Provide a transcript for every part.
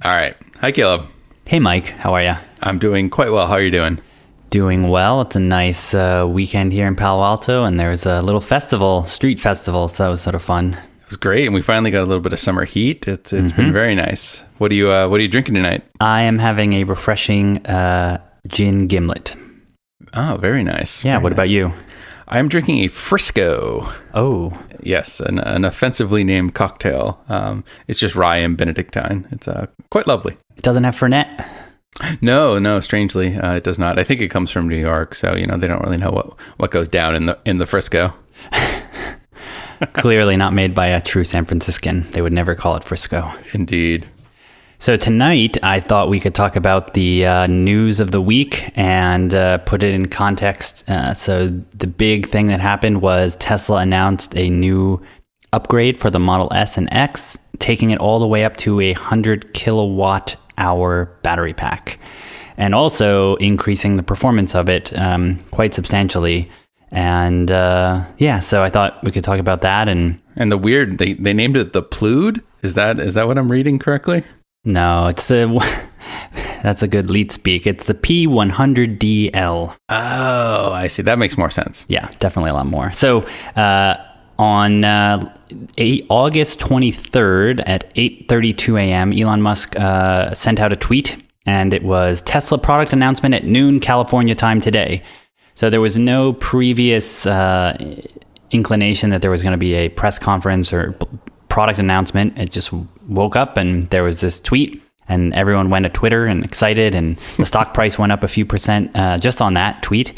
All right. Hi, Caleb. Hey, Mike. How are you? I'm doing quite well. How are you doing? Doing well. It's a nice weekend here in Palo Alto, and there's a little festival, street festival, so that was sort of fun. It was great, and we finally got a little bit of summer heat. It's been very nice. What are you drinking tonight? I am having a refreshing gin gimlet. Oh, very nice. Yeah. Very What nice. about you? I'm drinking a Frisco. Oh, Yes, an offensively named cocktail. It's just rye and Benedictine. It's quite lovely. it doesn't have Fernet. No, strangely, it does not. I think it comes from New York, so they don't really know what goes down in the Frisco. Clearly not made by a true San Franciscan. They would never call it Frisco. Indeed. So tonight, I thought we could talk about the news of the week and put it in context. So the big thing that happened was Tesla announced a new upgrade for the Model S and X, taking it all the way up to a 100 kilowatt hour battery pack, and also increasing the performance of it quite substantially. And so I thought we could talk about that. And the weird, they named it the Plude. Is that what I'm reading correctly? no, that's a good lead speak. It's the P100D L. Oh, I see. That makes more sense. Yeah, definitely a lot more. So on August 23rd at 8:32 a.m., Elon Musk sent out a tweet, and it was Tesla product announcement at noon California time today. So there was no previous inclination that there was going to be a press conference or product announcement. It just woke up and there was this tweet, and everyone went to Twitter and excited, and the stock price went up a few percent just on that tweet.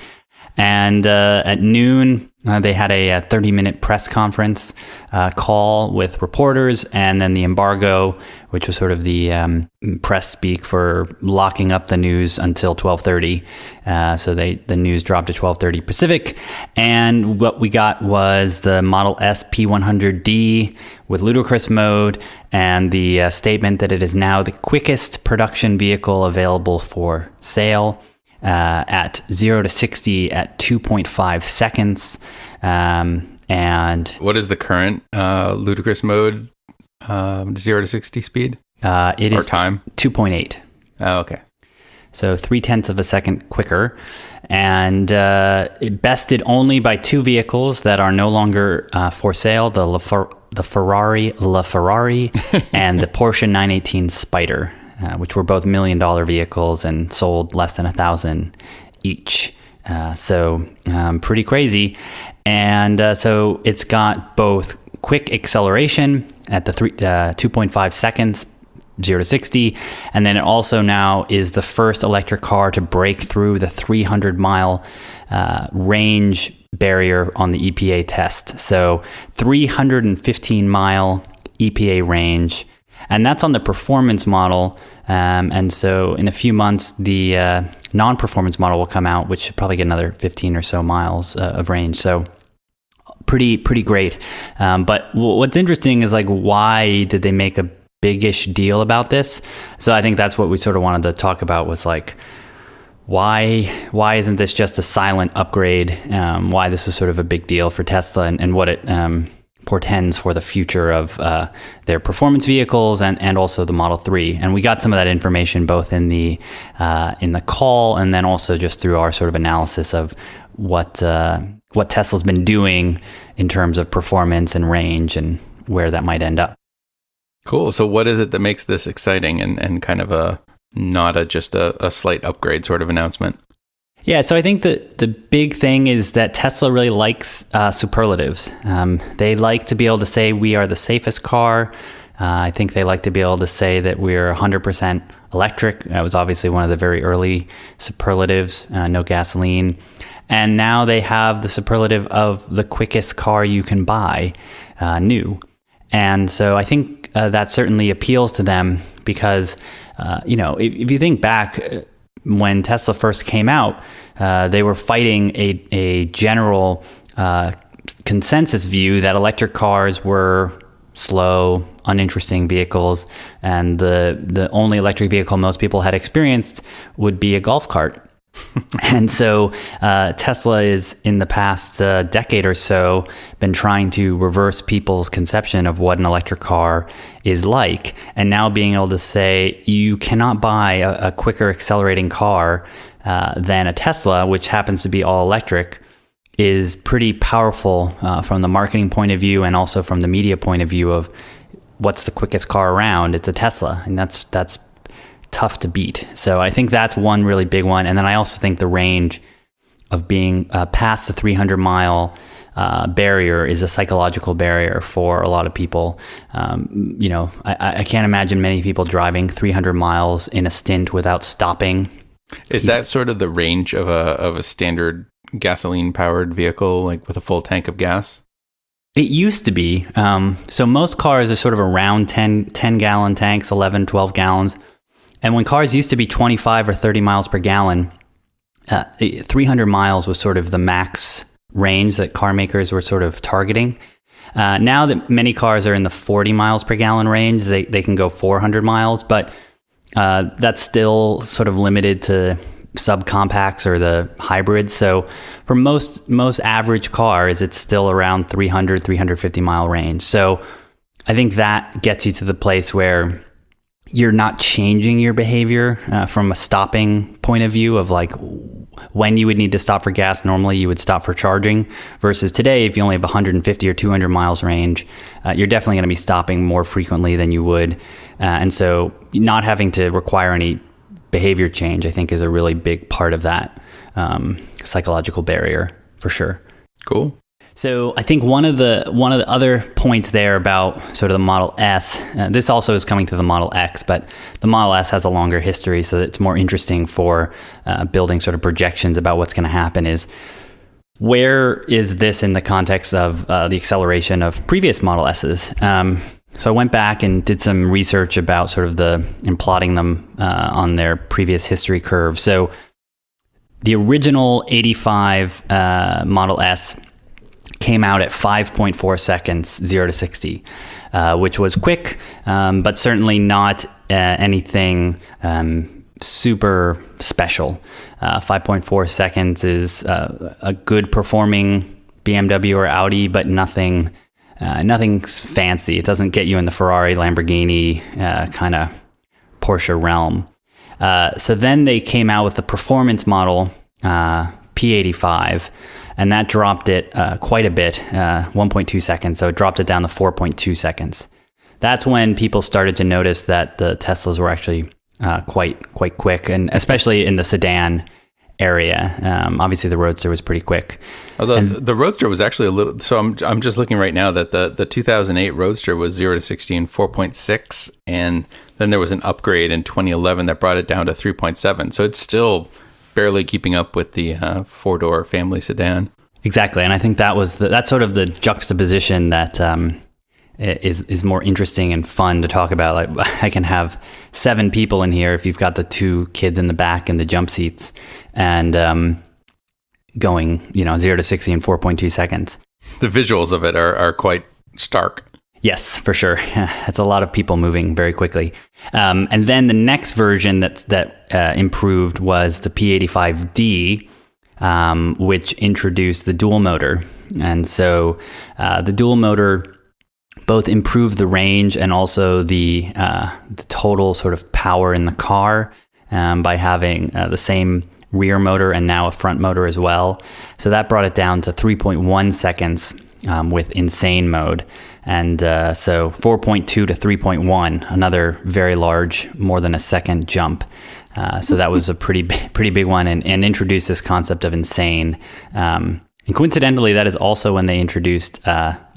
And at noon, they had a 30-minute press conference call with reporters, and then the embargo, which was sort of the press speak for locking up the news until 12:30. So the news dropped at 12:30 Pacific, and what we got was the Model S P100D with Ludicrous mode, and the statement that it is now the quickest production vehicle available for sale. At 0 to 60 at 2.5 seconds. And what is the current Ludicrous mode 0 to 60 speed? It or is time? 2.8. Oh, okay. So 0.3 of a second quicker. And it bested only by two vehicles that are no longer for sale, the Ferrari LaFerrari and the Porsche 918 Spider. Which were both $1 million vehicles and sold less than 1,000 each. So pretty crazy. And so it's got both quick acceleration at the 2.5 seconds, 0 to 60. And then it also now is the first electric car to break through the 300-mile range barrier on the EPA test. So 315-mile EPA range. And that's on the performance model. And so in a few months, the non-performance model will come out, which should probably get another 15 or so miles of range. So pretty great. But what's interesting is, like, why did they make a big-ish deal about this? So I think that's what we sort of wanted to talk about, was like, why isn't this just a silent upgrade? Why this is sort of a big deal for Tesla, and what it portends for the future of their performance vehicles and also the Model 3. And we got some of that information both in the call, and then also just through our sort of analysis of what Tesla's been doing in terms of performance and range and where that might end up. Cool. So what is it that makes this exciting and kind of just a slight upgrade sort of announcement? Yeah, so I think that the big thing is that Tesla really likes superlatives. They like to be able to say we are the safest car. I think they like to be able to say that we're 100% electric. That was obviously one of the very early superlatives, no gasoline. And now they have the superlative of the quickest car you can buy, new. And so I think that certainly appeals to them because, if you think back, when Tesla first came out, they were fighting a general consensus view that electric cars were slow, uninteresting vehicles, and the only electric vehicle most people had experienced would be a golf cart. And so Tesla is, in the past decade or so, been trying to reverse people's conception of what an electric car is like. And now being able to say you cannot buy a quicker accelerating car than a Tesla, which happens to be all electric, is pretty powerful from the marketing point of view and also from the media point of view of what's the quickest car around. It's a Tesla, and that's tough to beat. So I think that's one really big one. And then I also think the range of being past the 300-mile barrier is a psychological barrier for a lot of people. I can't imagine many people driving 300 miles in a stint without stopping. Is that sort of the range of a standard gasoline-powered vehicle, like with a full tank of gas? It used to be. So most cars are sort of around 10-gallon tanks, 11, 12 gallons. And when cars used to be 25 or 30 miles per gallon, 300 miles was sort of the max range that car makers were sort of targeting. Now that many cars are in the 40 miles per gallon range, they can go 400 miles, but that's still sort of limited to subcompacts or the hybrids. So for most average cars, it's still around 300, 350 mile range. So I think that gets you to the place where you're not changing your behavior from a stopping point of view of like when you would need to stop for gas. Normally you would stop for charging, versus today, if you only have 150 or 200 miles range, you're definitely going to be stopping more frequently than you would. And so not having to require any behavior change, I think, is a really big part of that psychological barrier for sure. Cool. So I think one of the other points there about sort of the Model S, this also is coming to the Model X, but the Model S has a longer history, so it's more interesting for building sort of projections about what's going to happen, is where is this in the context of the acceleration of previous Model S's? So I went back and did some research about sort of and plotting them on their previous history curve. So the original 85 Model S came out at 5.4 seconds, 0 to 60, which was quick, but certainly not anything super special. 5.4 seconds is a good performing BMW or Audi, but nothing fancy. It doesn't get you in the Ferrari, Lamborghini kind of Porsche realm. So then they came out with the performance model, P85, and that dropped it quite a bit, 1.2 seconds. So it dropped it down to 4.2 seconds. That's when people started to notice that the Teslas were actually quite quick, and especially in the sedan area. Obviously, the Roadster was pretty quick. Although the Roadster was actually a little. So I'm just looking right now that the 2008 Roadster was 0 to 60 in 4.6, and then there was an upgrade in 2011 that brought it down to 3.7. So it's still barely keeping up with the four-door family sedan. Exactly, and I think that's sort of the juxtaposition that is more interesting and fun to talk about. Like, I can have 7 people in here if you've got the 2 kids in the back in the jump seats, and going 0 to 60 in 4.2 seconds. The visuals of it are quite stark. Yes, for sure. It's a lot of people moving very quickly. And then the next version that improved was the P85D, which introduced the dual motor. And so the dual motor both improved the range and also the total sort of power in the car by having the same rear motor and now a front motor as well. So that brought it down to 3.1 seconds with insane mode. And so 4.2 to 3.1, another very large, more than a second jump. So that was a pretty big one, and introduced this concept of insane. And coincidentally, that is also when they introduced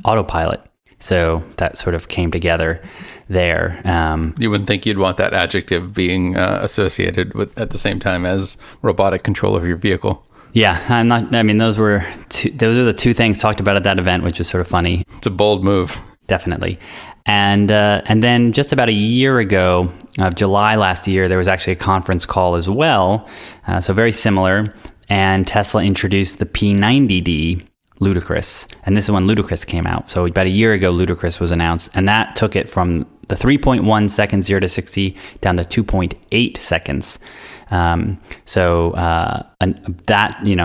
autopilot. So that sort of came together there. You wouldn't think you'd want that adjective being associated with at the same time as robotic control of your vehicle. Yeah, those were the 2 things talked about at that event, which was sort of funny. It's a bold move. Definitely. And then just about a year ago, July last year, there was actually a conference call as well. So very similar. And Tesla introduced the P100D Ludicrous. And this is when Ludicrous came out. So about a year ago, Ludicrous was announced. And that took it from the 3.1 seconds 0 to 60 down to 2.8 seconds. That,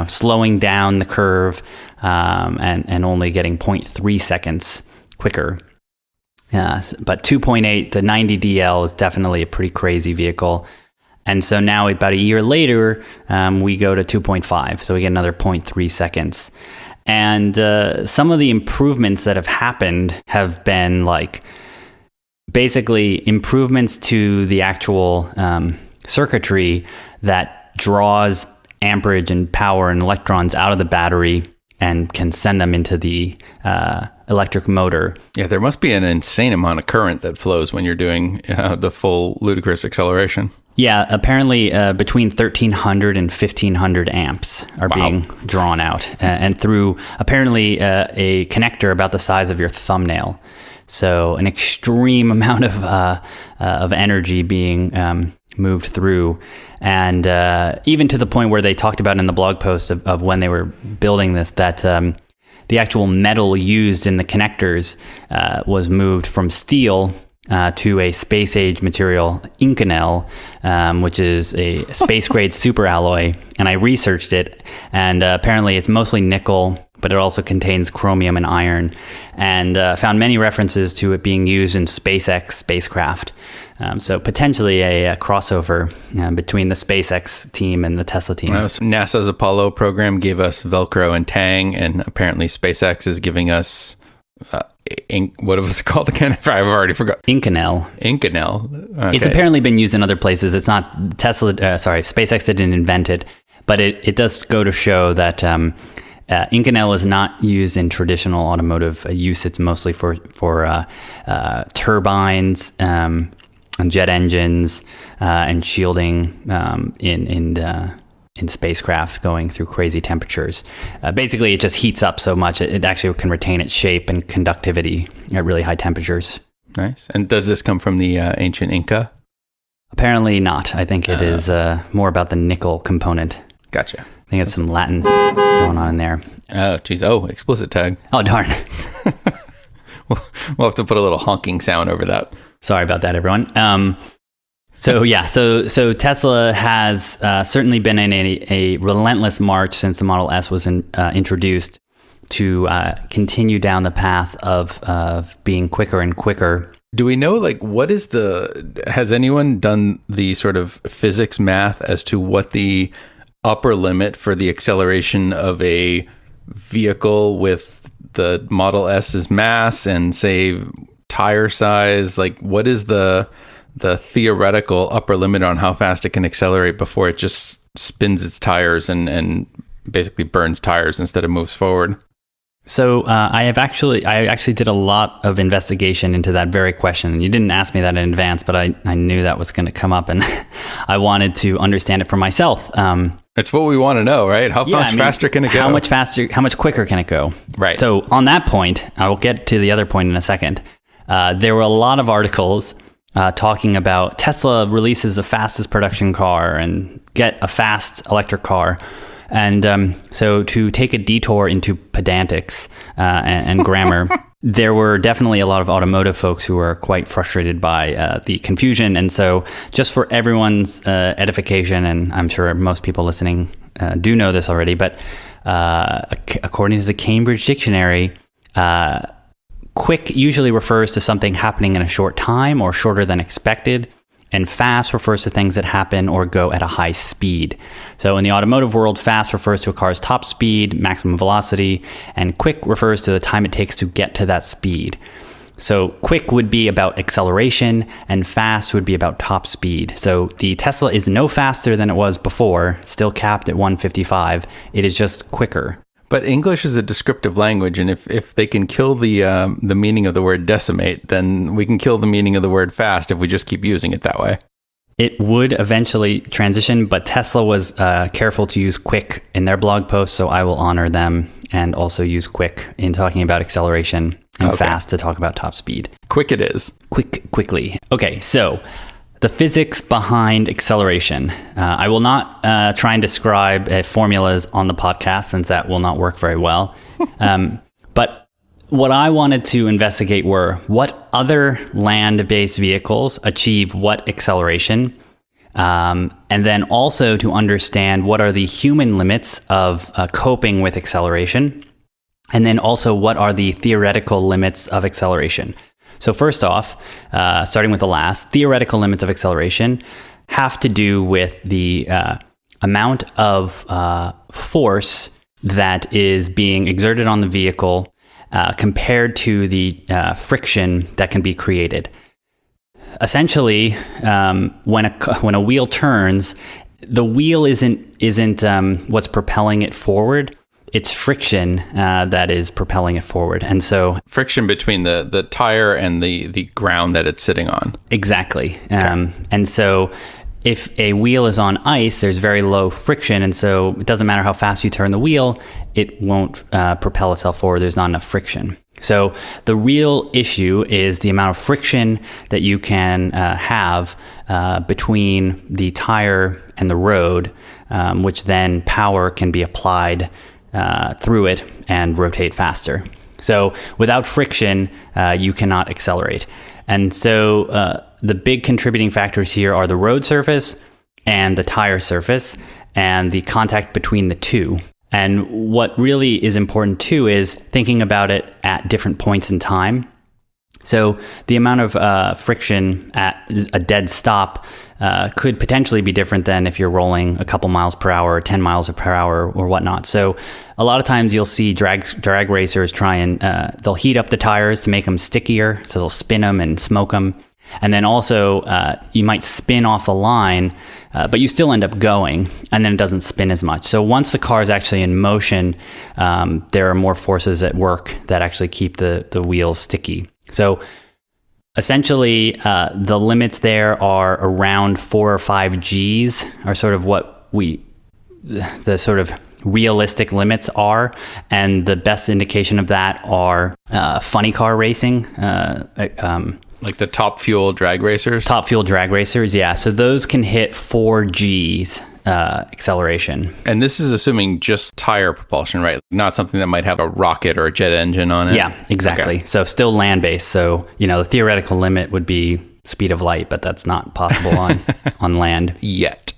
slowing down the curve and only getting 0.3 seconds quicker. But 2.8, the 90DL is definitely a pretty crazy vehicle. And so now about a year later, we go to 2.5. So we get another 0.3 seconds. And some of the improvements that have happened have been like basically improvements to the actual circuitry that draws amperage and power and electrons out of the battery and can send them into the electric motor. Yeah, there must be an insane amount of current that flows when you're doing the full ludicrous acceleration. Yeah, apparently between 1,300 and 1,500 amps are being drawn out, and through apparently a connector about the size of your thumbnail. So an extreme amount of energy being moved through, and even to the point where they talked about in the blog post of when they were building this, that the actual metal used in the connectors was moved from steel to a space-age material, Inconel, which is a space-grade superalloy. And I researched it, and apparently it's mostly nickel, but it also contains chromium and iron, and found many references to it being used in SpaceX spacecraft. So potentially a crossover between the SpaceX team and the Tesla team. So NASA's Apollo program gave us Velcro and Tang, and apparently SpaceX is giving us... what was it called again? I've already forgot. Inconel. Okay. It's apparently been used in other places. It's not SpaceX didn't invent it, but it does go to show that Inconel is not used in traditional automotive use. It's mostly for turbines and jet engines and shielding in spacecraft going through crazy temperatures. Basically, it just heats up so much, it actually can retain its shape and conductivity at really high temperatures. Nice. And does this come from the ancient Inca? Apparently not. I think it is more about the nickel component. Gotcha. I think it's some Latin going on in there. Oh, geez. Oh, explicit tag. Oh, darn. We'll have to put a little honking sound over that. Sorry about that, everyone. So Tesla has certainly been in a relentless march since the Model S was introduced to continue down the path of being quicker and quicker. Do we know, has anyone done the sort of physics math as to what the upper limit for the acceleration of a vehicle with the Model S's mass and, say, tire size? Like, what is the theoretical upper limit on how fast it can accelerate before it just spins its tires and basically burns tires instead of moves forward? So I actually did a lot of investigation into that very question. You didn't ask me that in advance, but I knew that was going to come up, and I wanted to understand it for myself. It's what we want to know, right? How much faster can it go? How much quicker can it go? Right. So on that point, I will get to the other point in a second. There were a lot of articles talking about Tesla releases the fastest production car and get a fast electric car. And so to take a detour into pedantics and grammar, there were definitely a lot of automotive folks who were quite frustrated by the confusion. And so just for everyone's edification, and I'm sure most people listening do know this already, but according to the Cambridge Dictionary, quick usually refers to something happening in a short time or shorter than expected, and fast refers to things that happen or go at a high speed. So in the automotive world, fast refers to a car's top speed, maximum velocity, and quick refers to the time it takes to get to that speed. So quick would be about acceleration, and fast would be about top speed. So the Tesla is no faster than it was before, still capped at 155. It is just quicker. But English is a descriptive language, and if they can kill the meaning of the word decimate, then we can kill the meaning of the word fast if we just keep using it that way. It would eventually transition, but Tesla was careful to use quick in their blog post, so I will honor them and also use quick in talking about acceleration and fast to talk about top speed. Quick it is. Quickly. Okay, so the physics behind acceleration. I will not try and describe formulas on the podcast, since that will not work very well. But what I wanted to investigate were what other land-based vehicles achieve what acceleration, and then also to understand what are the human limits of coping with acceleration, and then also what are the theoretical limits of acceleration. So first off, starting with the last, theoretical limits of acceleration have to do with the amount of force that is being exerted on the vehicle compared to the friction that can be created. Essentially, when a wheel turns, the wheel isn't what's propelling it forward. It's friction that is propelling it forward. And so friction between the tire and the ground that it's sitting on. Exactly. And so if a wheel is on ice, there's very low friction. And so it doesn't matter how fast you turn the wheel, it won't propel itself forward. There's not enough friction. So the real issue is the amount of friction that you can have between the tire and the road, which then power can be applied through it and rotate faster. So without friction, you cannot accelerate. And so the big contributing factors here are the road surface and the tire surface and the contact between the two. And what really is important too is thinking about it at different points in time. So the amount of friction at a dead stop could potentially be different than if you're rolling a couple miles per hour, or 10 miles per hour or whatnot. So a lot of times you'll see drag racers try and they'll heat up the tires to make them stickier. So they'll spin them and smoke them. And then also you might spin off the line, but you still end up going, and then it doesn't spin as much. So once the car is actually in motion, there are more forces at work that actually keep the wheels sticky. So essentially, the limits there are around 4 or 5 Gs are sort of what the sort of realistic limits are. And the best indication of that are funny car racing. Like the Top Fuel drag racers? Top Fuel drag racers, yeah. So those can hit 4 Gs acceleration. And this is assuming just tire propulsion, right? Not something that might have a rocket or a jet engine on it? Yeah, exactly. Okay. So still land-based. So, the theoretical limit would be speed of light, but that's not possible on land. Yet.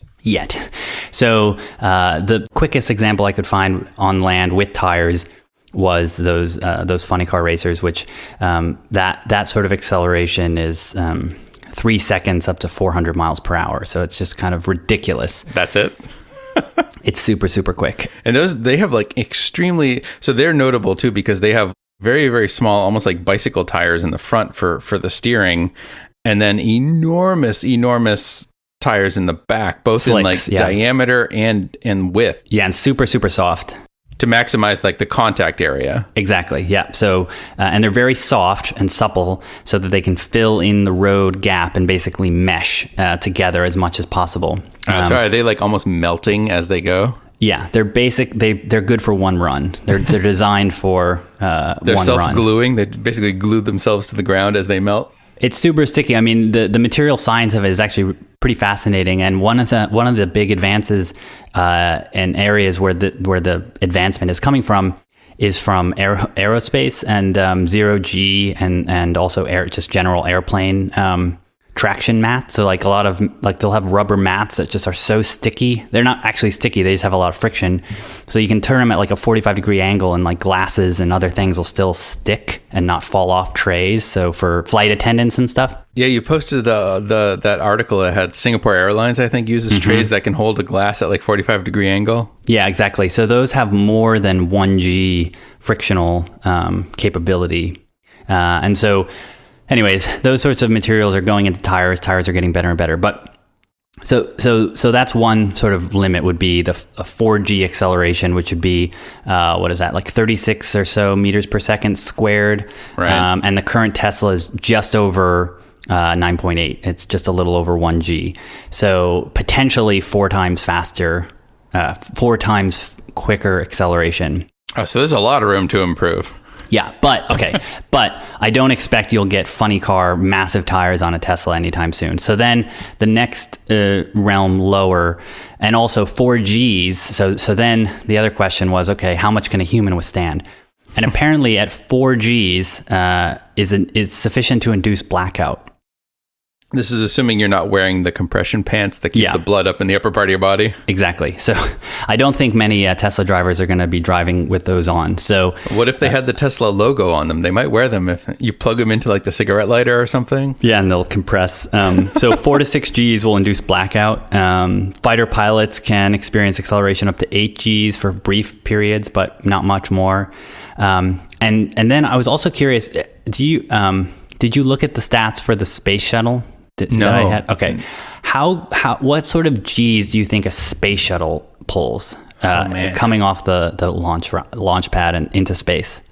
So the quickest example I could find on land with tires was those funny car racers, which that sort of acceleration is 3 seconds up to 400 miles per hour. So it's just kind of ridiculous. That's it. It's super, super quick. And they have like extremely, so they're notable too, because they have very, very small, almost like bicycle tires in the front for the steering, and then enormous tires in the back, both Slicks, in like diameter and width. Yeah, and super, super soft. To maximize like the contact area. Exactly. Yeah. So, and they're very soft and supple so that they can fill in the road gap and basically mesh together as much as possible. So are they like almost melting as they go? Yeah, they're they're good for one run. They're designed for they're one run. self-gluing. They basically glue themselves to the ground as they melt. It's super sticky. I mean, the material science of it is actually pretty fascinating. And one of the big advances in areas where the advancement is coming from is from aerospace and zero G and also just general airplane traction mats. So like a lot of they'll have rubber mats that just are so sticky. They're not actually sticky. They just have a lot of friction. So you can turn them at like a 45-degree angle, and like glasses and other things will still stick and not fall off trays. So for flight attendants and stuff. Yeah, you posted that article that had Singapore Airlines, I think, uses trays that can hold a glass at like 45-degree angle. Yeah, exactly. So those have more than 1G frictional capability. And so anyways, those sorts of materials are going into tires. Tires are getting better and better. But so that's one sort of limit would be a 4G acceleration, which would be, what is that, like 36 or so meters per second squared. Right. And the current Tesla is just over 9.8. It's just a little over 1G. So potentially 4 times faster, 4 times quicker acceleration. Oh, so there's a lot of room to improve. Yeah, but I don't expect you'll get funny car, massive tires on a Tesla anytime soon. So then the next realm lower, and also 4Gs. So then the other question was, okay, how much can a human withstand? And apparently at 4 Gs is sufficient to induce blackout. This is assuming you're not wearing the compression pants that keep the blood up in the upper part of your body. Exactly. So I don't think many Tesla drivers are going to be driving with those on. So what if they had the Tesla logo on them? They might wear them if you plug them into like the cigarette lighter or something. Yeah, and they'll compress. So 4 to 6 Gs will induce blackout. Fighter pilots can experience acceleration up to 8 Gs for brief periods, but not much more. And then I was also curious, did you look at the stats for the space shuttle? No. Okay. What sort of G's do you think a space shuttle pulls coming off the launch pad and into space?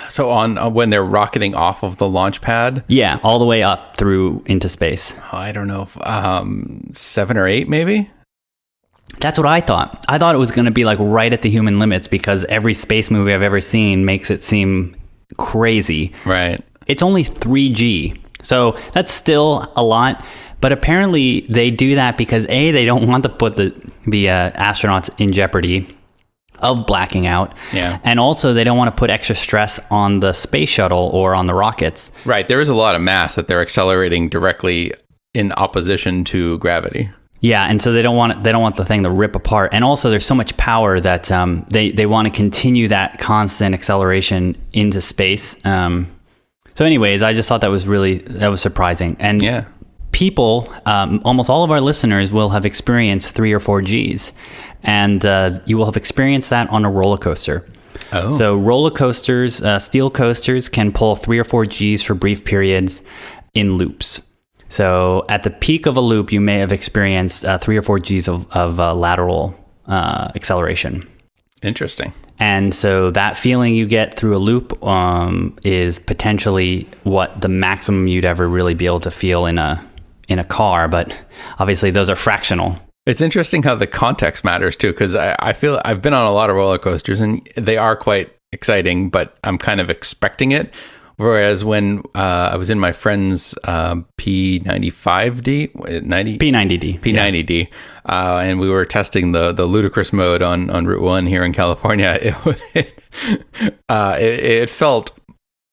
So when they're rocketing off of the launch pad? Yeah, all the way up through into space. I don't know, 7 or 8 maybe? That's what I thought. I thought it was going to be like right at the human limits because every space movie I've ever seen makes it seem crazy. Right. It's only 3G. So that's still a lot, but apparently they do that because they don't want to put the astronauts in jeopardy of blacking out. Yeah. And also they don't want to put extra stress on the space shuttle or on the rockets. Right. There is a lot of mass that they're accelerating directly in opposition to gravity. Yeah, and so they don't want the thing to rip apart. And also there's so much power that they want to continue that constant acceleration into space. So anyways, I just thought that was surprising. And people, almost all of our listeners will have experienced 3 or 4 Gs. And you will have experienced that on a roller coaster. Oh. So roller coasters, steel coasters can pull 3 or 4 Gs for brief periods in loops. So at the peak of a loop, you may have experienced 3 or 4 Gs of lateral acceleration. Interesting. And so that feeling you get through a loop is potentially what the maximum you'd ever really be able to feel in a car. But obviously those are fractional. It's interesting how the context matters too, because I feel I've been on a lot of roller coasters and they are quite exciting, but I'm kind of expecting it. Whereas when I was in my friend's P95D, P90D, and we were testing the Ludicrous mode on Route 1 here in California, it felt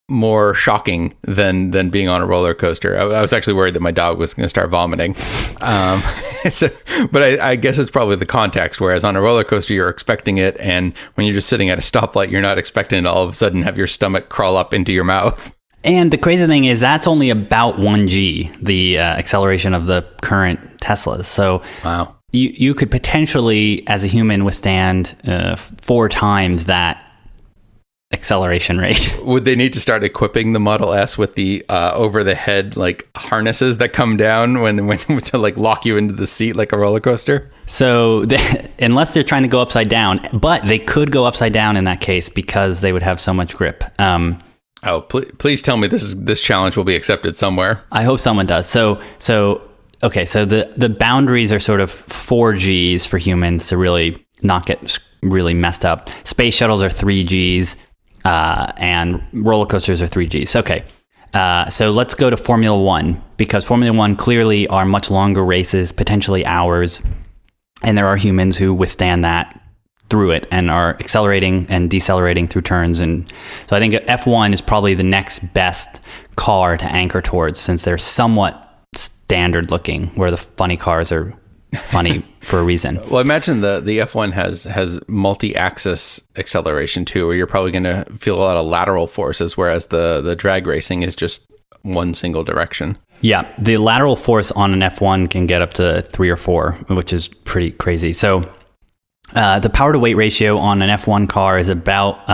more shocking than being on a roller coaster. I was actually worried that my dog was going to start vomiting. But I guess it's probably the context, whereas on a roller coaster, you're expecting it. And when you're just sitting at a stoplight, you're not expecting to all of a sudden have your stomach crawl up into your mouth. And the crazy thing is that's only about 1G, the acceleration of the current Teslas. So wow, you could potentially, as a human, withstand 4 times that acceleration rate. Would they need to start equipping the Model S with the over the head like harnesses that come down when to like lock you into the seat like a roller coaster? So unless they're trying to go upside down, but they could go upside down in that case because they would have so much grip. Please tell me this challenge will be accepted somewhere. I hope someone does. So the boundaries are sort of 4 Gs for humans to really not get really messed up. Space shuttles are 3 Gs. And roller coasters are 3 Gs. Okay. So let's go to Formula One, because Formula One clearly are much longer races, potentially hours. And there are humans who withstand that through it and are accelerating and decelerating through turns. And so I think F1 is probably the next best car to anchor towards, since they're somewhat standard looking, where the funny cars are funny for a reason. Well, I imagine the F1 has multi-axis acceleration too, where you're probably going to feel a lot of lateral forces, whereas the drag racing is just one single direction. Yeah, the lateral force on an F1 can get up to 3 or 4, which is pretty crazy. So the power to weight ratio on an F1 car is about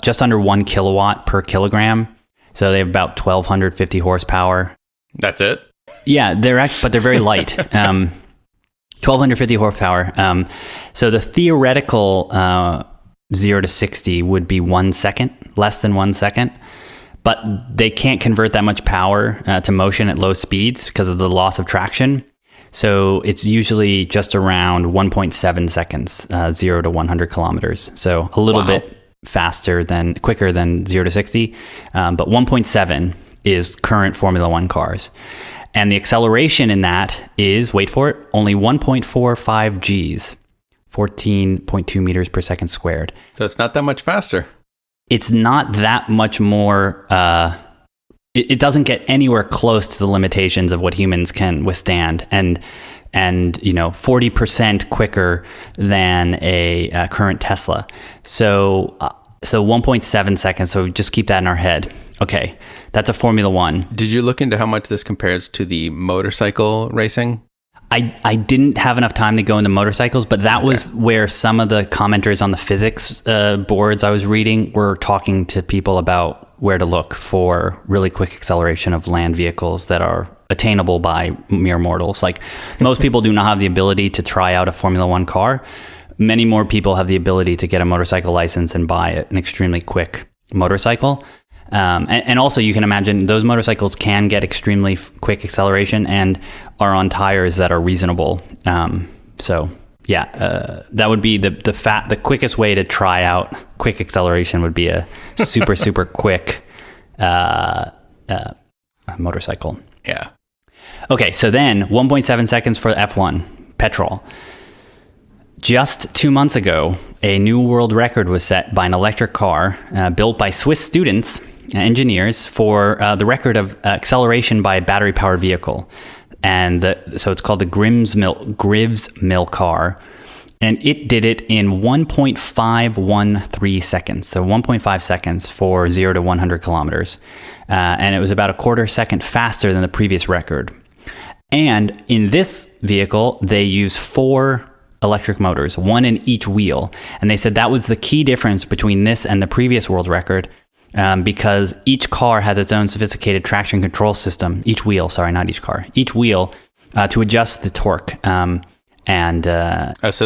just under 1 kilowatt per kilogram. So they have about 1,250 horsepower. That's it? Yeah, but they're very light. 1,250 horsepower. So the theoretical 0 to 60 would be 1 second, less than 1 second. But they can't convert that much power to motion at low speeds because of the loss of traction. So it's usually just around 1.7 seconds, 0 to 100 kilometers. So a little bit quicker than 0 to 60. But 1.7 is current Formula One cars. And the acceleration in that is, wait for it, only 1.45 Gs 14.2 meters per second squared. So it's not that much faster. It's not that much more. It doesn't get anywhere close to the limitations of what humans can withstand, and 40% quicker than a current Tesla. So 1.7 seconds. So just keep that in our head. Okay, that's a Formula One. Did you look into how much this compares to the motorcycle racing? I didn't have enough time to go into motorcycles, but that was where some of the commenters on the physics boards I was reading were talking to people about where to look for really quick acceleration of land vehicles that are attainable by mere mortals. Like, most people do not have the ability to try out a Formula One car. Many more people have the ability to get a motorcycle license and buy an extremely quick motorcycle. And also, you can imagine those motorcycles can get extremely quick acceleration and are on tires that are reasonable. That would be the quickest way to try out quick acceleration would be a super, super quick motorcycle. Yeah. Okay, so then 1.7 seconds for F1, petrol. Just 2 months ago, a new world record was set by an electric car built by Swiss students, engineers, for the record of acceleration by a battery-powered vehicle. And so it's called the Grivs-Mill car. And it did it in 1.513 seconds. So 1.5 seconds for 0 to 100 kilometers. And it was about a quarter second faster than the previous record. And in this vehicle, they use 4 electric motors, 1 in each wheel. And they said that was the key difference between this and the previous world record, because each car has its own sophisticated traction control system. Each wheel to adjust the torque. So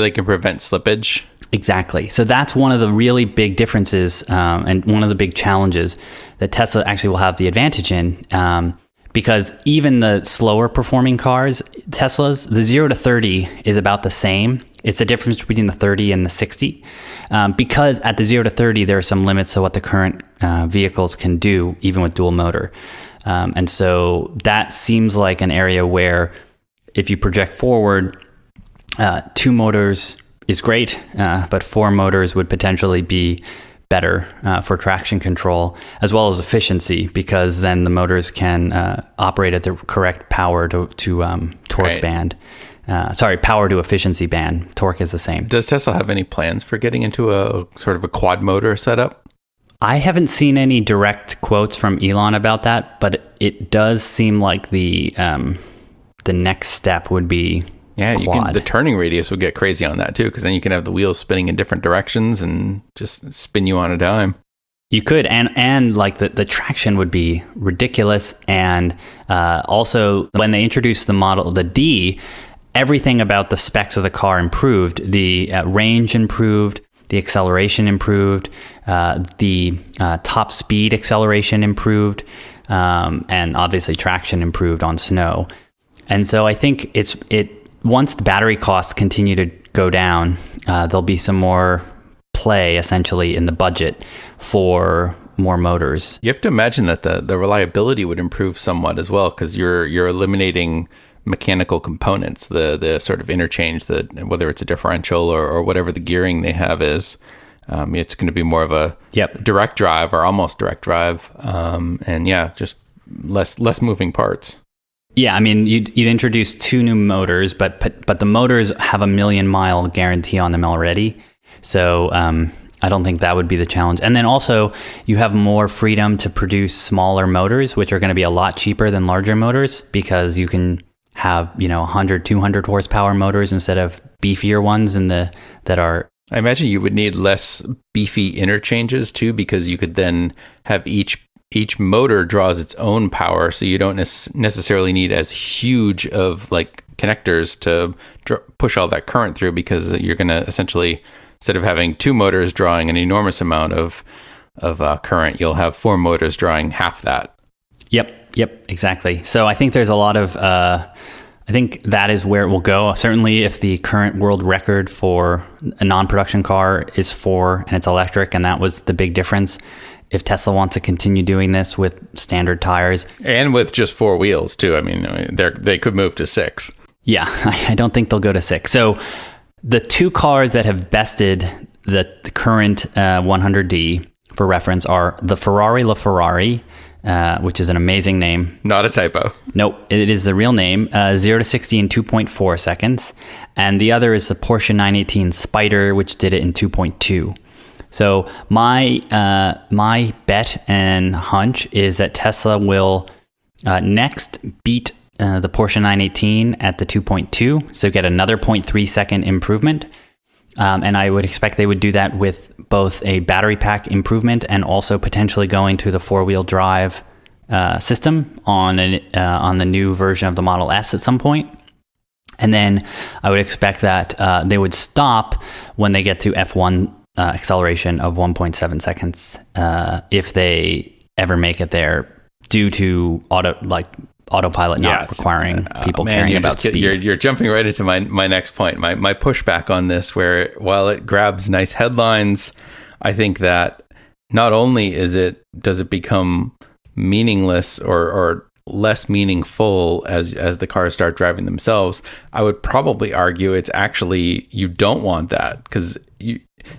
they can prevent slippage? Exactly. So that's one of the really big differences, and one of the big challenges that Tesla actually will have the advantage in, because even the slower performing cars, Teslas, the 0 to 30 is about the same. It's the difference between the 30 and the 60. Because at the 0 to 30, there are some limits to what the current vehicles can do, even with dual motor. And so that seems like an area where, if you project forward, 2 motors is great, but 4 motors would potentially be better for traction control as well as efficiency, because then the motors can operate at the correct power to torque band. Power to efficiency band. Torque is the same. Does Tesla have any plans for getting into a sort of a quad motor setup? I haven't seen any direct quotes from Elon about that, but it does seem like the next step would be quad. The turning radius would get crazy on that too, because then you can have the wheels spinning in different directions and just spin you on a dime. You could, and like the traction would be ridiculous. And also, when they introduced the Model, the D, everything about the specs of the car improved. The range improved, the acceleration improved, the top speed acceleration improved, and obviously traction improved on snow. And so I think once the battery costs continue to go down, there'll be some more play essentially in the budget for more motors. You have to imagine that the reliability would improve somewhat as well, because you're eliminating mechanical components, the sort of interchange, whether it's a differential or whatever the gearing they have is. It's going to be more of a direct drive or almost direct drive, just less moving parts. Yeah, I mean, you'd introduce 2 new motors, but the motors have a 1,000,000-mile guarantee on them already. So I don't think that would be the challenge. And then also, you have more freedom to produce smaller motors, which are going to be a lot cheaper than larger motors, because you can have 100, 200 horsepower motors instead of beefier ones that are. I imagine you would need less beefy interchanges too, because you could then have each motor draws its own power, so you don't necessarily need as huge of like connectors to push all that current through, because you're going to essentially, instead of having 2 motors drawing an enormous amount of current, you'll have 4 motors drawing half that. Yep, exactly. So I think there's a lot of, I think that is where it will go. Certainly if the current world record for a non-production car is 4 and it's electric, and that was the big difference. If Tesla wants to continue doing this with standard tires. And with just 4 wheels too. I mean they could move to 6. Yeah, I don't think they'll go to 6. So the two cars that have bested the current 100D, for reference, are the Ferrari LaFerrari, which is an amazing name. Not a typo. Nope, it is the real name. 0 to 60 in 2.4 seconds. And the other is the Porsche 918 Spider, which did it in 2.2. So my bet and hunch is that Tesla will next beat the Porsche 918 at the 2.2, so get another 0.3 second improvement. And I would expect they would do that with both a battery pack improvement and also potentially going to the four-wheel drive system on the new version of the Model S at some point. And then I would expect that they would stop when they get to F1 acceleration of 1.7 seconds if they ever make it there, due to autopilot not requiring people caring about speed. You're jumping right into my next point. My pushback on this, where while it grabs nice headlines, I think that not only does it become meaningless or less meaningful as the cars start driving themselves, I would probably argue it's actually, you don't want that, because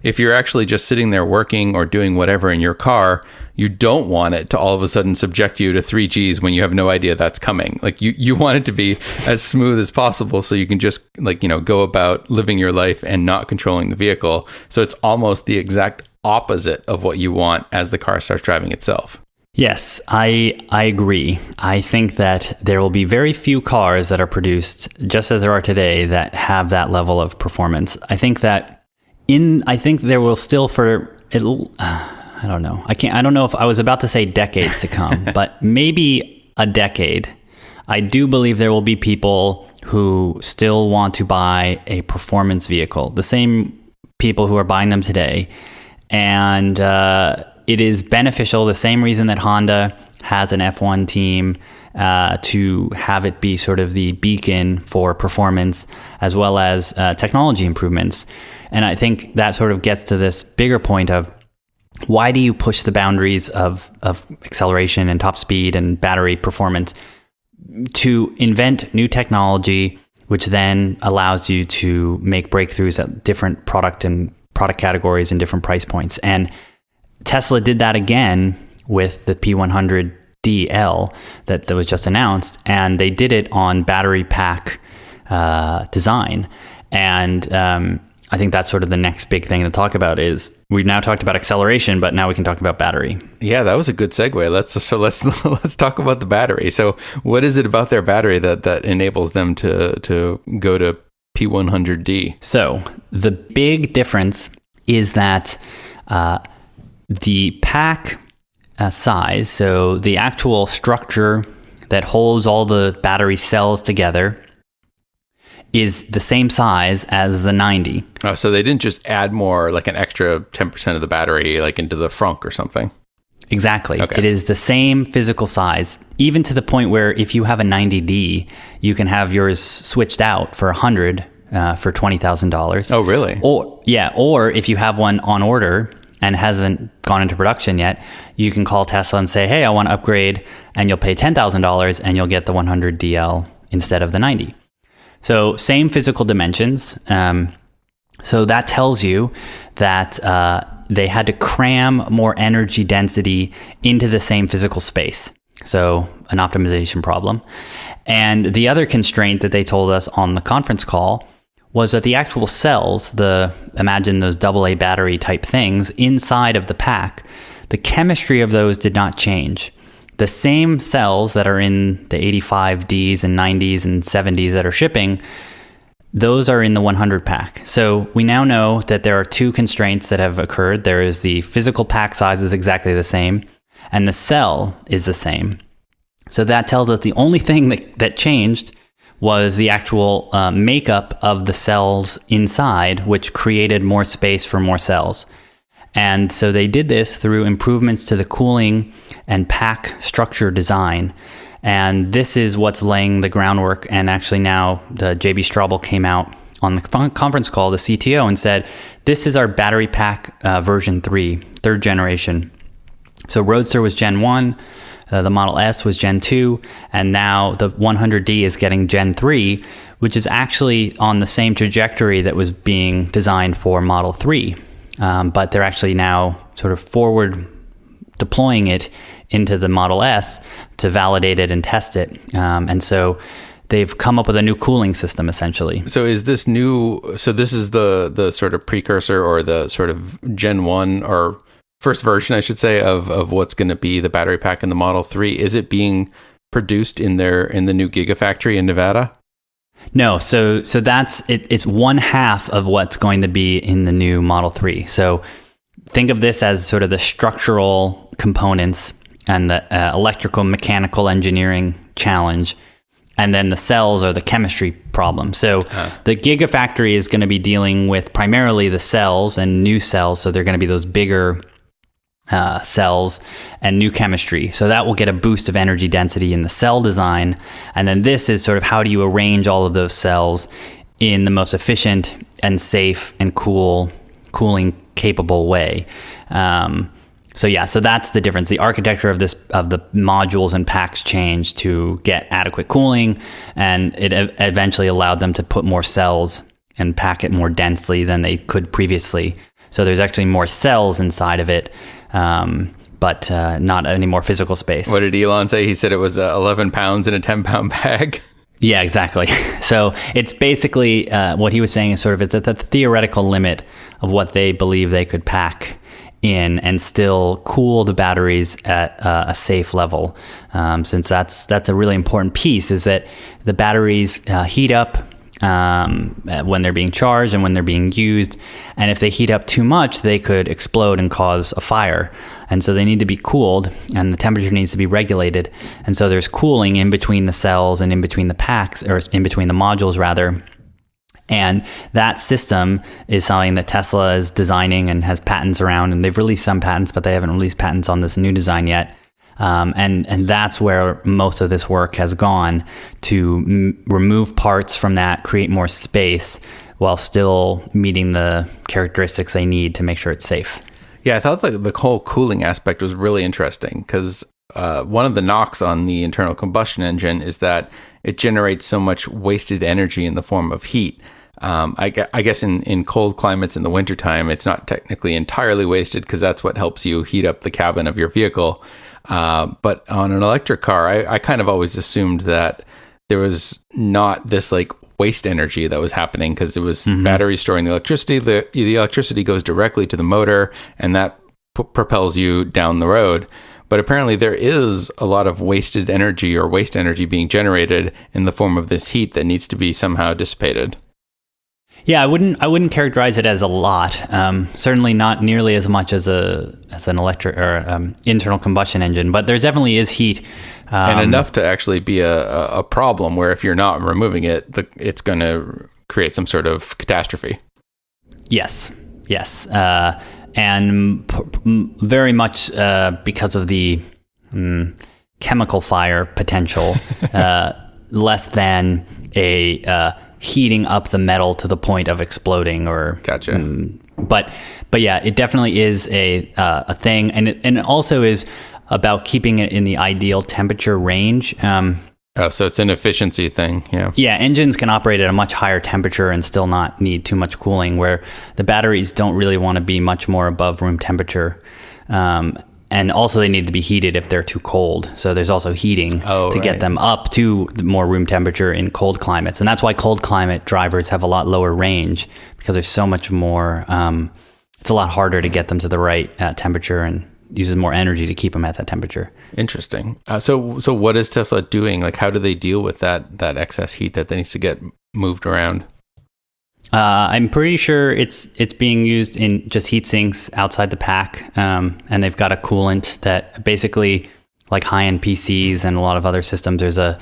if you're actually just sitting there working or doing whatever in your car, you don't want it to all of a sudden subject you to 3Gs when you have no idea that's coming. Like you want it to be as smooth as possible so you can just go about living your life and not controlling the vehicle. So it's almost the exact opposite of what you want as the car starts driving itself. Yes, I agree. I think that there will be very few cars that are produced, just as there are today, that have that level of performance. I think there will still I don't know. I don't know if I was about to say decades to come, but maybe a decade. I do believe there will be people who still want to buy a performance vehicle, the same people who are buying them today. And it is beneficial, the same reason that Honda has an F1 team, to have it be sort of the beacon for performance as well as technology improvements. And I think that sort of gets to this bigger point of, why do you push the boundaries of acceleration and top speed and battery performance? To invent new technology, which then allows you to make breakthroughs at different product categories and different price points. And Tesla did that again with the P100D L that was just announced, and they did it on battery pack design. And I think that's sort of the next big thing to talk about. Is we've now talked about acceleration, but now we can talk about battery. Yeah, that was a good segue. Let's talk about the battery. So what is it about their battery that enables them to go to P100D? So the big difference is that the pack size, so the actual structure that holds all the battery cells together, is the same size as the 90. Oh, so they didn't just add more, like an extra 10% of the battery, like into the frunk or something? Exactly. Okay. It is the same physical size, even to the point where if you have a 90D, you can have yours switched out for 100 for $20,000. Oh, really? Or if you have one on order and hasn't gone into production yet, you can call Tesla and say, hey, I want to upgrade, and you'll pay $10,000 and you'll get the 100DL instead of the 90. So same physical dimensions. So that tells you that they had to cram more energy density into the same physical space. So an optimization problem. And the other constraint that they told us on the conference call was that the actual cells, imagine those AA battery type things inside of the pack, the chemistry of those did not change. The same cells that are in the 85Ds and 90s and 70s that are shipping, those are in the 100 pack. So we now know that there are two constraints that have occurred. There is the physical pack size is exactly the same, and the cell is the same. So that tells us the only thing that changed was the actual makeup of the cells inside, which created more space for more cells. And so they did this through improvements to the cooling and pack structure design. And this is what's laying the groundwork. And actually now the JB Straubel came out on the conference call, the CTO, and said, this is our battery pack version 3, third generation. So Roadster was Gen 1, The Model S was Gen 2, and now the 100D is getting Gen 3, which is actually on the same trajectory that was being designed for Model 3. But they're actually now sort of forward deploying it into the Model S to validate it and test it. And so they've come up with a new cooling system, essentially. So is this new, so this is the sort of precursor or the sort of Gen 1 or first version, I should say, of what's going to be the battery pack in the Model 3. Is it being produced in the new Gigafactory in Nevada? No, so that's it. It's one half of what's going to be in the new Model 3. So think of this as sort of the structural components and the electrical mechanical engineering challenge, and then the cells are the chemistry problem. So the Gigafactory is going to be dealing with primarily the cells and new cells. So they're going to be those bigger cells and new chemistry. So that will get a boost of energy density in the cell design. And then this is sort of how do you arrange all of those cells in the most efficient and safe and cooling capable way. So that's the difference. The architecture of the modules and packs changed to get adequate cooling, and it eventually allowed them to put more cells and pack it more densely than they could previously. So there's actually more cells inside of it, but not any more physical space. What did Elon say? He said it was 11 pounds in a 10-pound bag. Yeah, exactly. So it's basically what he was saying is sort of it's at the theoretical limit of what they believe they could pack in and still cool the batteries at a safe level. Since that's a really important piece, is that the batteries heat up when they're being charged and when they're being used. And if they heat up too much, they could explode and cause a fire. And so they need to be cooled, and the temperature needs to be regulated. And so there's cooling in between the cells and in between the packs, or in between the modules rather. And that system is something that Tesla is designing and has patents around, and they've released some patents, but they haven't released patents on this new design yet. And that's where most of this work has gone, to remove parts from that, create more space while still meeting the characteristics they need to make sure it's safe. Yeah, I thought the whole cooling aspect was really interesting because one of the knocks on the internal combustion engine is that it generates so much wasted energy in the form of heat. I guess in cold climates in the wintertime, it's not technically entirely wasted because that's what helps you heat up the cabin of your vehicle. But on an electric car, I kind of always assumed that there was not this like waste energy that was happening because it was batteries storing the electricity. The electricity goes directly to the motor, and that propels you down the road. But apparently there is a lot of wasted energy or waste energy being generated in the form of this heat that needs to be somehow dissipated. Yeah, I wouldn't characterize it as a lot. Certainly not nearly as much as an electric or internal combustion engine, but there definitely is heat, and enough to actually be a problem. Where if you're not removing it, it's going to create some sort of catastrophe. Yes, and very much because of the chemical fire potential, less than a heating up the metal to the point of exploding or gotcha. But yeah, it definitely is a thing, and it also is about keeping it in the ideal temperature range. So it's an efficiency thing. Yeah, engines can operate at a much higher temperature and still not need too much cooling, where the batteries don't really want to be much more above room temperature. And also they need to be heated if they're too cold. So there's also heating to get them up to the more room temperature in cold climates. And that's why cold climate drivers have a lot lower range, because there's so much more, it's a lot harder to get them to the right temperature, and uses more energy to keep them at that temperature. Interesting. So what is Tesla doing? Like, how do they deal with that excess heat that needs to get moved around? I'm pretty sure it's being used in just heat sinks outside the pack, and they've got a coolant that basically, like high-end PCs and a lot of other systems, there's a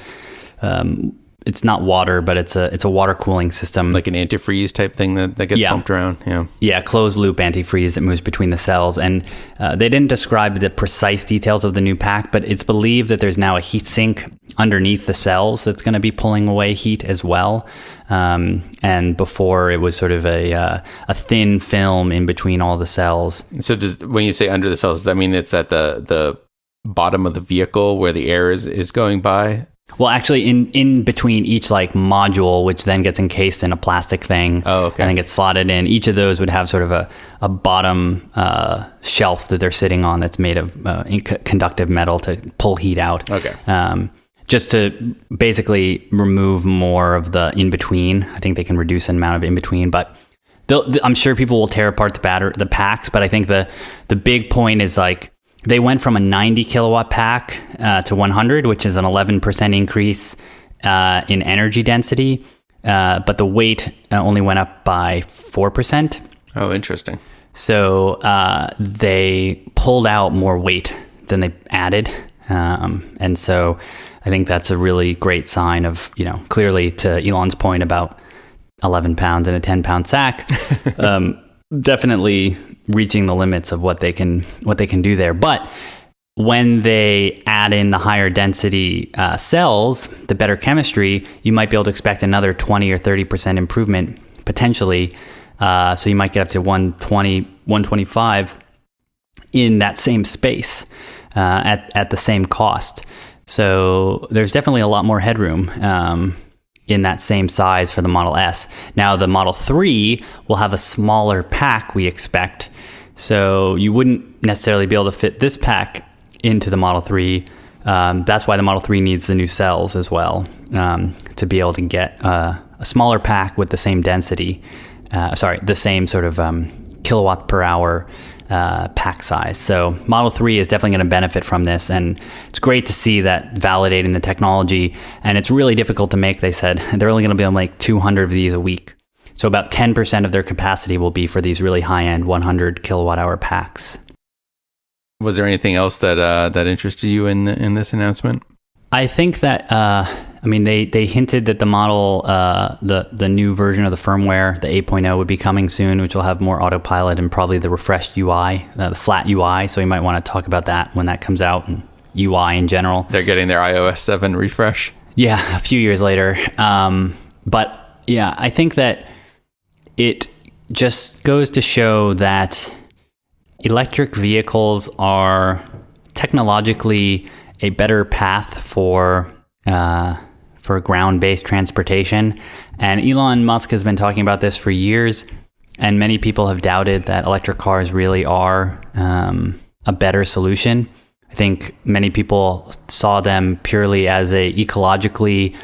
it's not water, but it's a water cooling system, like an antifreeze type thing that gets pumped around. Yeah, closed loop antifreeze that moves between the cells. And they didn't describe the precise details of the new pack, but it's believed that there's now a heat sink underneath the cells that's going to be pulling away heat as well. And before, it was sort of a thin film in between all the cells. So when you say under the cells, does that mean it's at the bottom of the vehicle where the air is going by? Well, actually, in between each like module, which then gets encased in a plastic thing, Oh, okay. and then gets slotted in, each of those would have sort of a bottom shelf that they're sitting on that's made of conductive metal to pull heat out. Okay. Just to basically remove more of the in between. I think they can reduce the amount of in between, but I'm sure people will tear apart the packs. But I think the big point is like they went from a 90 kilowatt pack to 100, which is an 11% increase in energy density, but the weight only went up by 4%. Oh, interesting. So they pulled out more weight than they added, and so I think that's a really great sign of, clearly to Elon's point about 11 pounds in a 10-pound sack, definitely reaching the limits of what they can do there. But when they add in the higher density cells, the better chemistry, you might be able to expect another 20 or 30% improvement potentially. So you might get up to 120, 125 in that same space at the same cost. So there's definitely a lot more headroom in that same size for the Model S. Now the Model 3 will have a smaller pack, we expect. So you wouldn't necessarily be able to fit this pack into the Model 3. That's why the Model 3 needs the new cells as well, to be able to get a smaller pack with the same density. The same sort of kilowatt per hour pack size. So Model 3 is definitely going to benefit from this, and it's great to see that validating the technology. And it's really difficult to make. They said they're only going to be able to make 200 of these a week. So about 10% of their capacity will be for these really high-end 100 kilowatt hour packs. Was there anything else that interested you in this announcement? I think that they hinted that the model, the new version of the firmware, the 8.0, would be coming soon, which will have more autopilot and probably the refreshed UI, the flat UI. So you might want to talk about that when that comes out, and UI in general. They're getting their iOS 7 refresh. Yeah, a few years later. But yeah, I think that it just goes to show that electric vehicles are technologically a better path for ground-based transportation. And Elon Musk has been talking about this for years, and many people have doubted that electric cars really are a better solution. I think many people saw them purely as a ecologically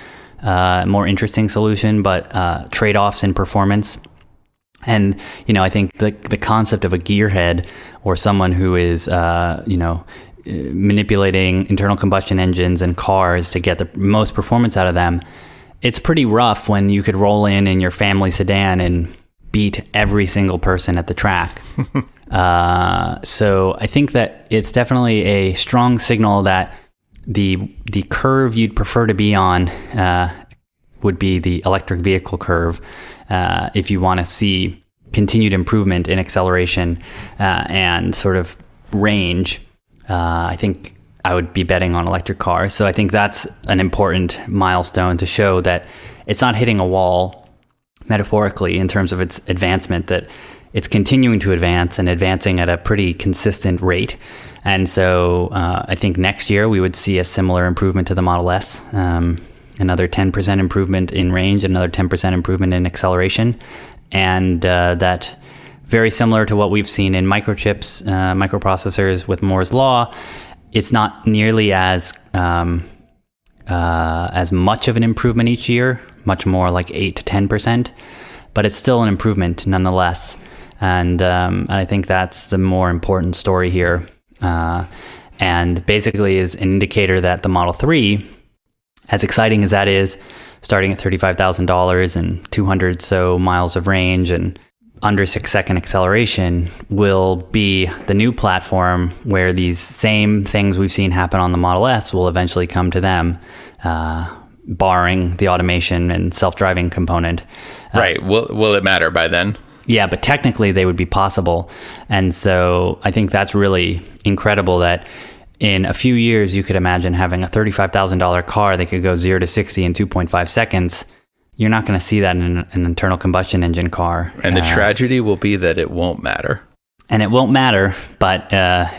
more interesting solution, but trade-offs in performance. And, I think the concept of a gearhead or someone who is, manipulating internal combustion engines and cars to get the most performance out of them, it's pretty rough when you could roll in your family sedan and beat every single person at the track. So I think that it's definitely a strong signal that the curve you'd prefer to be on would be the electric vehicle curve if you want to see continued improvement in acceleration and sort of range. I think I would be betting on electric cars. So I think that's an important milestone to show that it's not hitting a wall metaphorically in terms of its advancement, that it's continuing to advance and advancing at a pretty consistent rate. And so I think next year we would see a similar improvement to the Model S, another 10% improvement in range, another 10% improvement in acceleration. And that very similar to what we've seen in microchips, microprocessors with Moore's Law, it's not nearly as much of an improvement each year, much more like 8 to 10%, but it's still an improvement nonetheless. And I think that's the more important story here. And basically is an indicator that the Model 3, as exciting as that is, starting at $35,000 and 200 so miles of range and under 6-second acceleration, will be the new platform where these same things we've seen happen on the Model S will eventually come to them, barring the automation and self-driving component. Right. Will it matter by then? Yeah, but technically they would be possible. And so I think that's really incredible that in a few years you could imagine having a $35,000 car that could go 0 to 60 in 2.5 seconds. You're not going to see that in an internal combustion engine car. And the tragedy will be that it won't matter. and it won't matter, but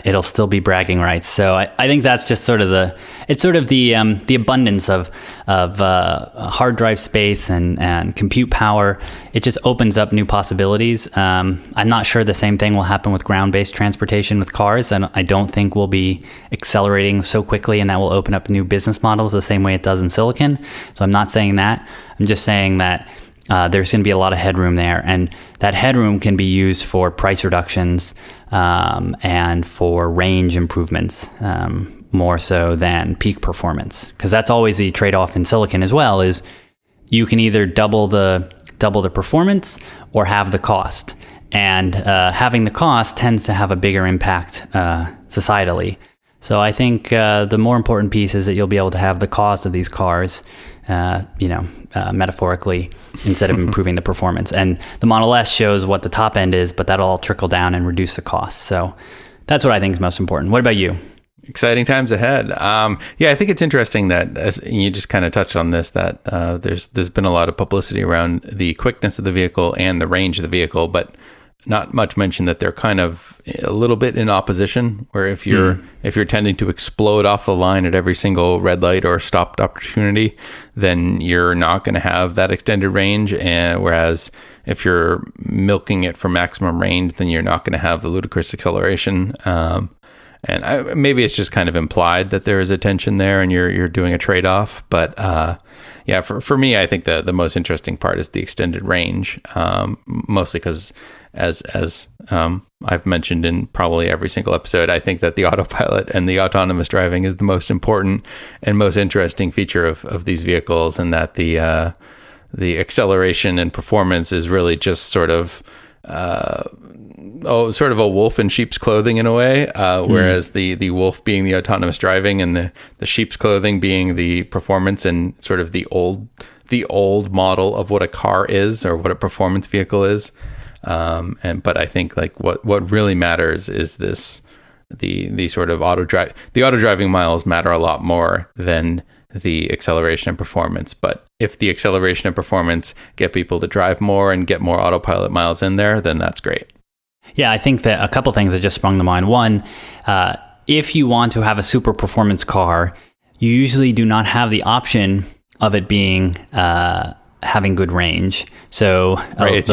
it'll still be bragging rights. So I think that's just sort of the abundance of hard drive space and compute power. It just opens up new possibilities. I'm not sure the same thing will happen with ground-based transportation with cars, and I don't think we'll be accelerating so quickly, and that will open up new business models the same way it does in silicon. So I'm not saying that. I'm just saying that there's going to be a lot of headroom there, and that headroom can be used for price reductions and for range improvements, more so than peak performance, because that's always the trade-off in silicon as well. Is you can either double the performance or have the cost, and having the cost tends to have a bigger impact societally. So I think the more important piece is that you'll be able to have the cost of these cars, metaphorically, instead of improving the performance. And the Model S shows what the top end is, but that'll all trickle down and reduce the cost. So that's what I think is most important. What about you? Exciting times ahead. I think it's interesting that, as you just kind of touched on this, that there's been a lot of publicity around the quickness of the vehicle and the range of the vehicle, but not much mention that they're kind of a little bit in opposition, where if you're tending to explode off the line at every single red light or stopped opportunity, then you're not going to have that extended range. And whereas if you're milking it for maximum range, then you're not going to have the ludicrous acceleration. Maybe it's just kind of implied that there is a tension there and you're doing a trade-off. But for me, I think the most interesting part is the extended range, mostly because as I've mentioned in probably every single episode, I think that the autopilot and the autonomous driving is the most important and most interesting feature of these vehicles, and that the acceleration and performance is really just sort of a wolf in sheep's clothing in a way, whereas the wolf being the autonomous driving and the sheep's clothing being the performance and sort of the old model of what a car is or what a performance vehicle is. But I think like what really matters is the sort of auto driving miles matter a lot more than the acceleration and performance. But if the acceleration and performance get people to drive more and get more autopilot miles in there, then that's great. Yeah, I think that a couple things that just sprung to mind. One, if you want to have a super performance car, you usually do not have the option of it being having good range. So right. It's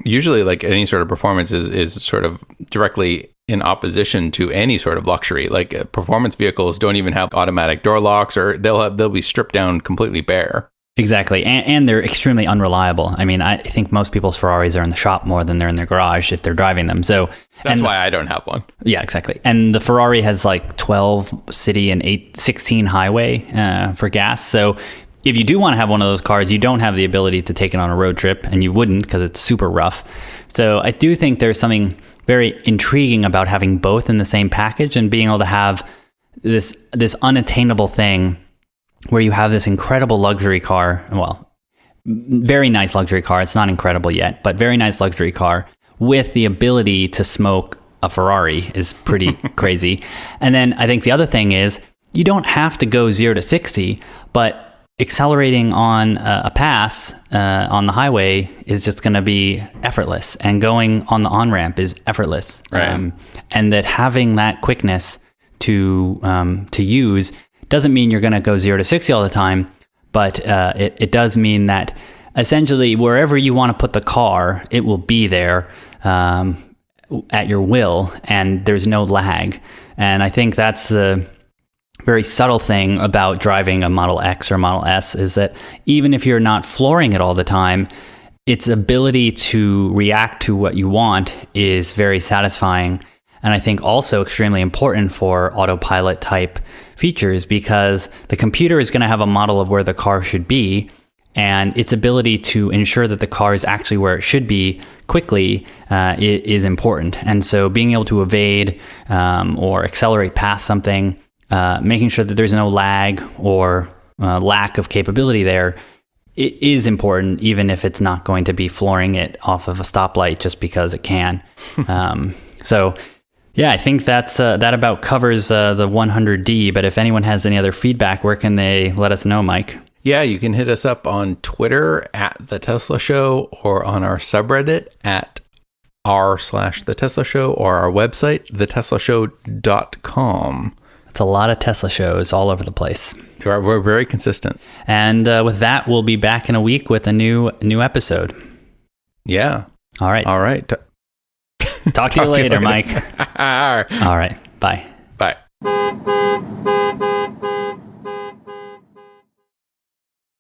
usually like any sort of performance is sort of directly in opposition to any sort of luxury. Like performance vehicles don't even have automatic door locks, or they'll be stripped down completely bare. Exactly. And they're extremely unreliable. I mean, I think most people's Ferraris are in the shop more than they're in their garage if they're driving them. So that's why I don't have one. Yeah, exactly. And the Ferrari has like 12 city and 16 highway for gas. So if you do want to have one of those cars, you don't have the ability to take it on a road trip, and you wouldn't because it's super rough. So I do think there's something very intriguing about having both in the same package and being able to have this unattainable thing where you have this incredible luxury car, well, very nice luxury car. It's not incredible yet, but very nice luxury car with the ability to smoke a Ferrari is pretty crazy. And then I think the other thing is you don't have to go 0 to 60, but accelerating on a pass on the highway is just going to be effortless, and going on the on-ramp is effortless. Right. And that having that quickness to use doesn't mean you're going to go 0 to 60 all the time, but it does mean that essentially wherever you want to put the car, it will be there at your will, and there's no lag. And I think that's the very subtle thing about driving a Model X or Model S, is that even if you're not flooring it all the time, its ability to react to what you want is very satisfying. And I think also extremely important for autopilot type features, because the computer is going to have a model of where the car should be, and its ability to ensure that the car is actually where it should be quickly is important. And so being able to evade or accelerate past something, making sure that there's no lag or lack of capability there, it is important, even if it's not going to be flooring it off of a stoplight just because it can. So yeah, I think that about covers the 100D. But if anyone has any other feedback, where can they let us know, Mike? Yeah, you can hit us up on Twitter at The Tesla Show, or on our subreddit at r/The Tesla Show or our website, theteslashow.com. It's a lot of Tesla shows all over the place. We're very consistent. And with that, we'll be back in a week with a new episode. Yeah. All right. All right. Talk to you later, Mike. All right. Bye. Bye.